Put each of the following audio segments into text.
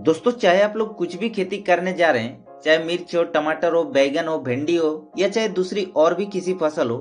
दोस्तों, चाहे आप लोग कुछ भी खेती करने जा रहे हैं, चाहे मिर्च हो, टमाटर हो, बैगन हो, भिंडी हो या चाहे दूसरी और भी किसी फसल हो,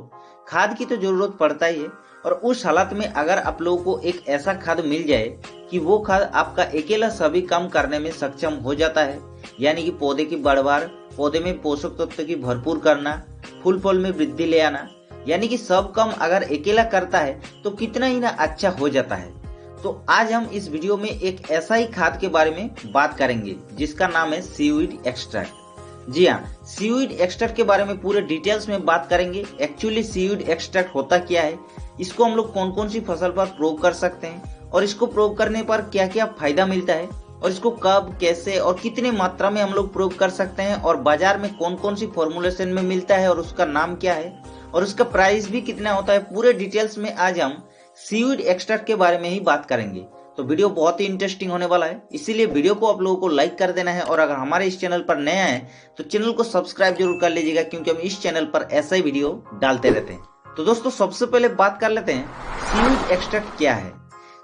खाद की तो जरूरत पड़ता ही है। और उस हालात में अगर आप लोगों को एक ऐसा खाद मिल जाए कि वो खाद आपका अकेला सभी काम करने में सक्षम हो जाता है, यानी कि पौधे की बढ़वार, पौधे में पोषक तत्व की भरपूर करना, फूल फल में वृद्धि ले आना, यानी कि सब काम अगर अकेला करता है तो कितना ही ना अच्छा हो जाता है। तो आज हम इस वीडियो में एक ऐसा ही खाद के बारे में बात करेंगे जिसका नाम है सीवीड एक्सट्रैक्ट। जी हाँ, सीवीड एक्सट्रैक्ट के बारे में पूरे डिटेल्स में बात करेंगे। एक्चुअली सीवीड एक्सट्रैक्ट होता क्या है, इसको हम लोग कौन कौन सी फसल पर प्रयोग कर सकते हैं और इसको प्रयोग करने पर क्या क्या फायदा मिलता है और इसको कब, कैसे और कितने मात्रा में हम लोग प्रयोग कर सकते हैं और बाजार में कौन कौन सी फॉर्मुलेशन में मिलता है और उसका नाम क्या है और उसका प्राइस भी कितना होता है, पूरे डिटेल्स में आज हम सीवीड एक्सट्रैक्ट के बारे में ही बात करेंगे। तो वीडियो बहुत ही इंटरेस्टिंग होने वाला है, इसीलिए वीडियो को आप लोगों को लाइक कर देना है और अगर हमारे इस चैनल पर नया है तो चैनल को सब्सक्राइब जरूर कर लीजिएगा, क्योंकि हम इस चैनल पर ऐसा ही वीडियो डालते रहते हैं। तो दोस्तों, सबसे पहले बात कर लेते हैं सीवीड एक्सट्रैक्ट क्या है।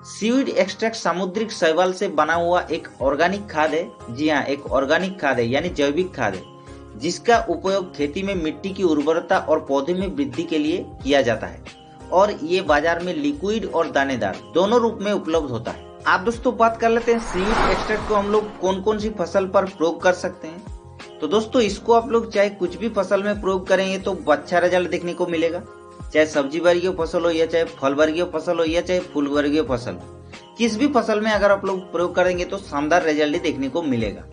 सीवीड एक्सट्रैक्ट सामुद्रिक शैवाल से बना हुआ एक ऑर्गेनिक खाद है। जी हाँ, एक ऑर्गेनिक खाद है यानी जैविक खाद है, जिसका उपयोग खेती में मिट्टी की उर्वरता और पौधे में वृद्धि के लिए किया जाता है और ये बाजार में लिक्विड और दानेदार दोनों रूप में उपलब्ध होता है। आप दोस्तों बात कर लेते हैं सीवीड एक्सट्रैक्ट को हम लोग कौन कौन सी फसल पर प्रयोग कर सकते हैं। तो दोस्तों, इसको आप लोग चाहे कुछ भी फसल में प्रयोग करेंगे तो अच्छा रिजल्ट देखने को मिलेगा, चाहे सब्जी वर्गीय फसल हो या चाहे फल वर्गीय फसल हो या चाहे फूल वर्गीय फसल हो। किस भी फसल में अगर आप लोग प्रयोग करेंगे तो शानदार रिजल्ट ही देखने को मिलेगा।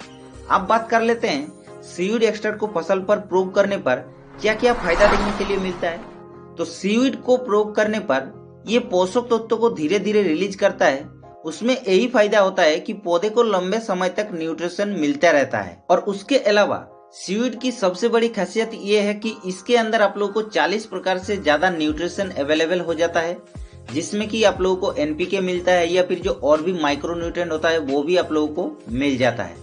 अब बात कर लेते हैं सीवीड एक्सट्रैक्ट को फसल पर प्रयोग करने पर क्या क्या फायदा देखने के लिए मिलता है। तो सीवीड को प्रयोग करने पर ये पोषक तत्वों को धीरे धीरे रिलीज करता है। उसमें यही फायदा होता है कि पौधे को लंबे समय तक न्यूट्रिशन मिलता रहता है। और उसके अलावा सीवीड की सबसे बड़ी खासियत ये है कि इसके अंदर आप लोगों को 40 प्रकार से ज्यादा न्यूट्रिशन अवेलेबल हो जाता है, जिसमें कि आप लोगों को एनपीके मिलता है या फिर जो और भी माइक्रो न्यूट्रिएंट होता है वो भी आप लोगों को मिल जाता है।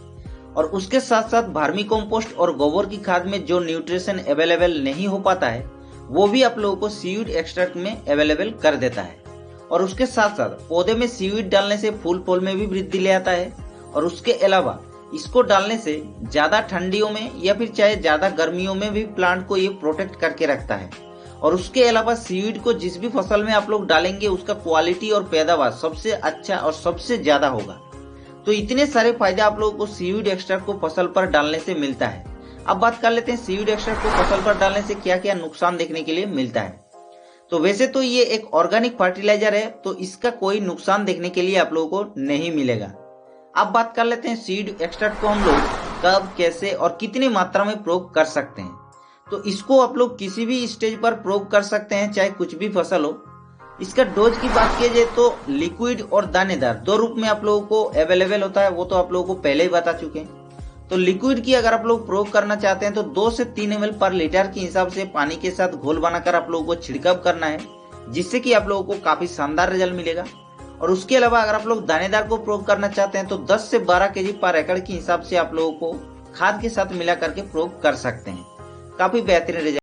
और उसके साथ साथ वर्मी कंपोस्ट और गोबर की खाद में जो न्यूट्रिशन अवेलेबल नहीं हो पाता है वो भी आप लोगों को सीवीड एक्सट्रैक्ट में अवेलेबल कर देता है। और उसके साथ साथ पौधे में सीवीड डालने से फूल फल में भी वृद्धि ले आता है। और उसके अलावा इसको डालने से ज्यादा ठंडियों में या फिर चाहे ज्यादा गर्मियों में भी प्लांट को ये प्रोटेक्ट करके रखता है। और उसके अलावा सीवीड को जिस भी फसल में आप लोग डालेंगे उसका क्वालिटी और पैदावार सबसे अच्छा और सबसे ज्यादा होगा। तो इतने सारे फायदे आप लोगों को सीवीड एक्सट्रैक्ट को फसल पर डालने से मिलता है। अब बात कर लेते हैं सीवीड एक्सट्रैक्ट को फसल पर डालने से क्या क्या नुकसान देखने के लिए मिलता है। तो वैसे तो ये एक ऑर्गेनिक फर्टिलाइजर है, तो इसका कोई नुकसान देखने के लिए आप लोगों को नहीं मिलेगा। अब बात कर लेते हैं सीवीड एक्सट्रैक्ट को हम लोग कब, कैसे और कितनी मात्रा में प्रयोग कर सकते हैं। तो इसको आप लोग किसी भी स्टेज पर प्रयोग कर सकते हैं, चाहे कुछ भी फसल हो। इसका डोज की बात की जाए तो लिक्विड और दानेदार दो रूप में आप लोगों को अवेलेबल होता है, वो तो आप लोगों को पहले ही बता चुके हैं। तो लिक्विड की अगर आप लोग प्रयोग करना चाहते हैं तो 2 से 3 ml पर लीटर के हिसाब से पानी के साथ घोल बनाकर आप लोगों को छिड़काव करना है, जिससे कि आप लोगों को काफी शानदार रिजल्ट मिलेगा। और उसके अलावा अगर आप लोग दानेदार को प्रयोग करना चाहते हैं तो 10 से 12 kg पर एकड़ के हिसाब से आप लोगों को खाद के साथ मिला करके प्रयोग कर सकते हैं। काफी बेहतरीन रिजल्ट